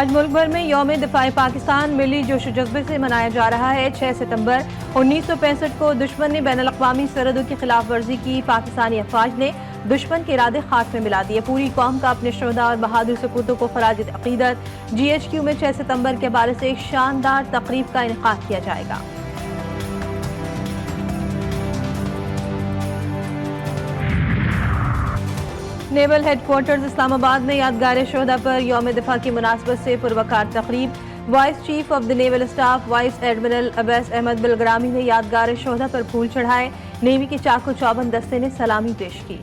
آج ملک بھر میں یوم دفاع پاکستان ملی جوش و جذبے سے منایا جا رہا ہے۔ 6 ستمبر 1965 کو دشمن نے بین الاقوامی سرحدوں کی خلاف ورزی کی۔ پاکستانی افواج نے دشمن کے ارادے خاک میں ملا دیے۔ پوری قوم کا اپنے شہداء اور بہادر سپوتوں کو خراج عقیدت۔ GHQ میں 6 ستمبر کے حوالے سے ایک شاندار تقریب کا انعقاد کیا جائے گا۔ نیول ہیڈ کوارٹرز اسلام آباد میں یادگار شہداء پر یوم دفاع کی مناسبت سے پروقار تقریب۔ Vice chief of the naval staff vice admiral Abees Ahmed Bilgrami نے یادگار شہداء پر پھول چڑھائے۔ نیوی کے چاق و چوبند دستے نے سلامی پیش کی۔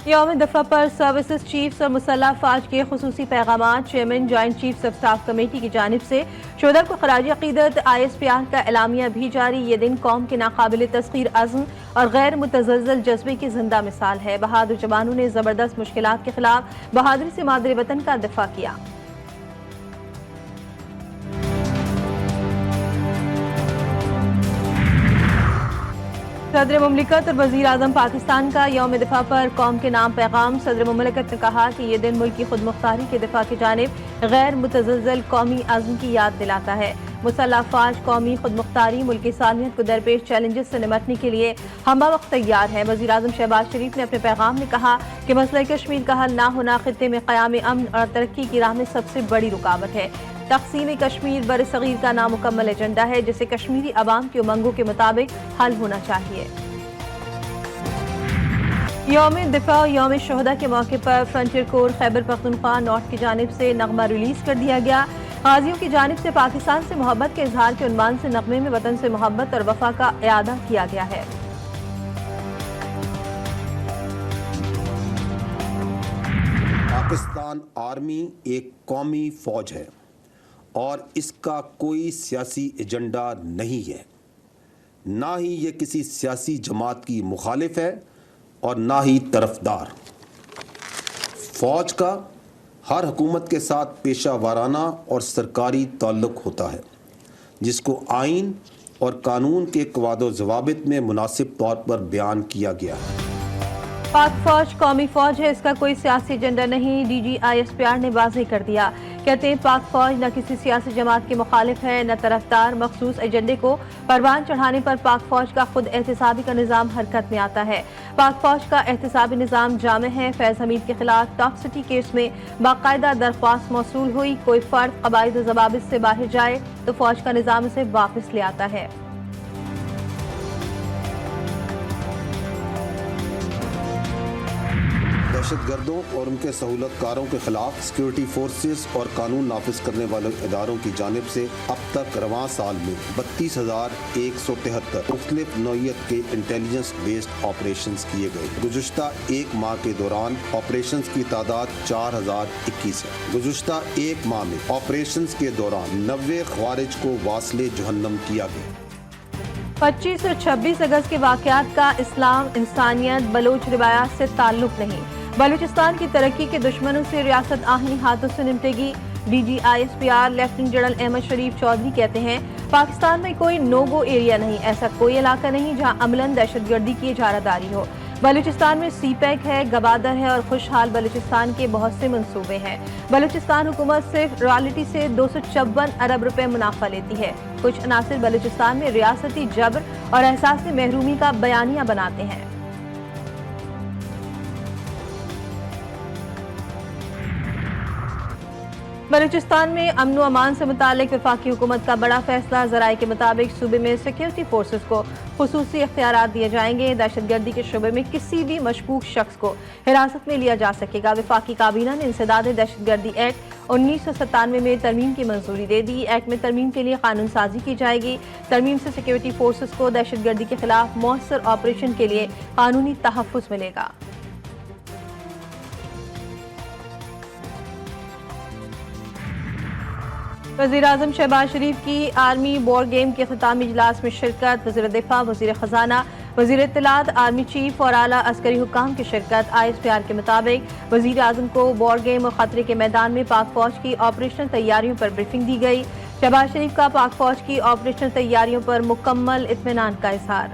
یوم دفاع پر سروسز چیفز اور مسلح افواج کے خصوصی پیغامات۔ Chairman joint chiefs of staff committee کی جانب سے شہداء کو خراج عقیدت۔ ISPR کا اعلامیہ بھی جاری۔ یہ دن قوم کے ناقابل تسخیر عزم اور غیر متزلزل جذبے کی زندہ مثال ہے۔ بہادر جوانوں نے زبردست مشکلات کے خلاف بہادری سے مادر وطن کا دفاع کیا۔ صدر مملکت اور وزیر اعظم پاکستان کا یوم دفاع پر قوم کے نام پیغام۔ صدر مملکت نے کہا کہ یہ دن ملک کی خود مختاری کے دفاع کی جانب غیر متزلزل قومی عزم کی یاد دلاتا ہے۔ مسلح افواج قومی خود مختاری ملکی سالمیت کو درپیش چیلنجز سے نمٹنے کے لیے ہمہ وقت تیار ہے۔ وزیر اعظم شہباز شریف نے اپنے پیغام میں کہا کہ مسئلہ کشمیر کا حل نہ ہونا خطے میں قیام امن اور ترقی کی راہ میں سب سے بڑی رکاوٹ ہے۔ تقسیم کشمیر برصغیر کا نامکمل ایجنڈا ہے جسے کشمیری عوام کی امنگوں کے مطابق حل ہونا چاہیے۔ یوم دفاع اور یوم شہداء کے موقع پر فرنٹیئر کور خیبر پختونخوا نارتھ کی جانب سے نغمہ ریلیز کر دیا گیا۔ غازیوں کی جانب سے پاکستان سے محبت کے اظہار کے عنوان سے نغمے میں وطن سے محبت اور وفا کا اعادہ کیا گیا ہے۔ پاکستان آرمی ایک قومی فوج ہے اور اس کا کوئی سیاسی ایجنڈا نہیں ہے، نہ ہی یہ کسی سیاسی جماعت کی مخالف ہے اور نہ ہی طرفدار۔ فوج کا ہر حکومت کے ساتھ پیشہ وارانہ اور سرکاری تعلق ہوتا ہے جس کو آئین اور قانون کے قواعد و ضوابط میں مناسب طور پر بیان کیا گیا ہے۔ پاک فوج قومی فوج ہے، اس کا کوئی سیاسی ایجنڈا نہیں۔ DG ISPR نے واضح کر دیا۔ کہتے ہیں پاک فوج نہ کسی سیاسی جماعت کے مخالف ہے نہ طرفدار۔ مخصوص ایجنڈے کو پروان چڑھانے پر پاک فوج کا خود احتسابی کا نظام حرکت میں آتا ہے۔ پاک فوج کا احتسابی نظام جامع ہے۔ فیض حمید کے خلاف ٹاکسٹی کیس میں باقاعدہ درخواست موصول ہوئی۔ کوئی فرد قواعد و ضوابط سے باہر جائے تو فوج کا نظام اسے واپس لے آتا ہے۔ دہشت گردوں اور ان کے سہولت کاروں کے خلاف سیکورٹی فورسز اور قانون نافذ کرنے والے اداروں کی جانب سے اب تک رواں سال میں 32,173 مختلف نوعیت کے انٹیلیجنس بیسڈ آپریشنز کیے گئے۔ گزشتہ ایک ماہ کے دوران آپریشنز کی تعداد 4,021 ہے۔ گزشتہ ایک ماہ میں آپریشنز کے دوران 90 خوارج کو واصل جہنم کیا گیا۔ 25 اور 26 اگست کے واقعات کا اسلام، انسانیت، بلوچ روایات سے تعلق نہیں۔ بلوچستان کی ترقی کے دشمنوں سے ریاست آہنی ہاتھوں سے نمٹے گی۔ DG ISPR lieutenant general Ahmed Sharif Chaudhry کہتے ہیں پاکستان میں کوئی نو گو ایریا نہیں، ایسا کوئی علاقہ نہیں جہاں عملاً دہشت گردی کی اجارہ داری ہو۔ بلوچستان میں سی پیک ہے، گوادر ہے اور خوشحال بلوچستان کے بہت سے منصوبے ہیں۔ بلوچستان حکومت صرف رائلٹی سے 254 ارب روپے منافع لیتی ہے۔ کچھ عناصر بلوچستان میں ریاستی جبر اور احساس محرومی کا بیانیہ بناتے ہیں۔ بلوچستان میں امن و امان سے متعلق وفاقی حکومت کا بڑا فیصلہ۔ ذرائع کے مطابق صوبے میں سیکیورٹی فورسز کو خصوصی اختیارات دیے جائیں گے۔ دہشت گردی کے شعبے میں کسی بھی مشکوک شخص کو حراست میں لیا جا سکے گا۔ وفاقی کابینہ نے انسداد دہشت گردی ایکٹ 1997 میں ترمیم کی منظوری دے دی۔ ایکٹ میں ترمیم کے لیے قانون سازی کی جائے گی۔ ترمیم سے سیکیورٹی فورسز کو دہشت گردی کے خلاف مؤثر آپریشن کے لیے قانونی تحفظ ملے گا۔ وزیر اعظم شہباز شریف کی آرمی وار گیم کے اختتامی اجلاس میں شرکت۔ وزیر دفاع، وزیر خزانہ، وزیر اطلاعات، آرمی چیف اور اعلیٰ عسکری حکام کی شرکت۔ ISPR کے مطابق وزیر اعظم کو وار گیم اور خطرے کے میدان میں پاک فوج کی آپریشنل تیاریوں پر بریفنگ دی گئی۔ شہباز شریف کا پاک فوج کی آپریشنل تیاریوں پر مکمل اطمینان کا اظہار۔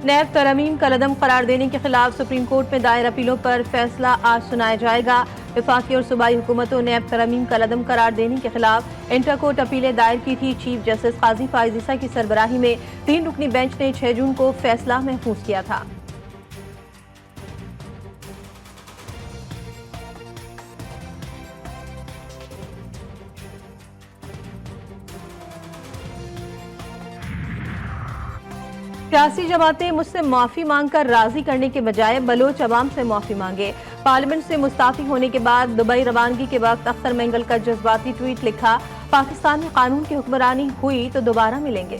نیب ترمیم کا لدم قرار دینے کے خلاف سپریم کورٹ میں دائر اپیلوں پر فیصلہ آج سنایا جائے گا۔ وفاقی اور صوبائی حکومتوں نے نیب ترمیم کا لدم قرار دینے کے خلاف انٹر کورٹ اپیلیں دائر کی تھی۔ چیف جسٹس قاضی فائز عیسیٰ کی سربراہی میں 3 رکنی بینچ نے 6 جون کو فیصلہ محفوظ کیا تھا۔ سیاسی جماعتیں مجھ سے معافی مانگ کر راضی کرنے کے بجائے بلوچ عوام سے معافی مانگے۔ پارلیمنٹ سے مستعفی ہونے کے بعد دبئی روانگی کے وقت اختر مینگل کا جذباتی ٹویٹ لکھا، پاکستان میں قانون کی حکمرانی ہوئی تو دوبارہ ملیں گے۔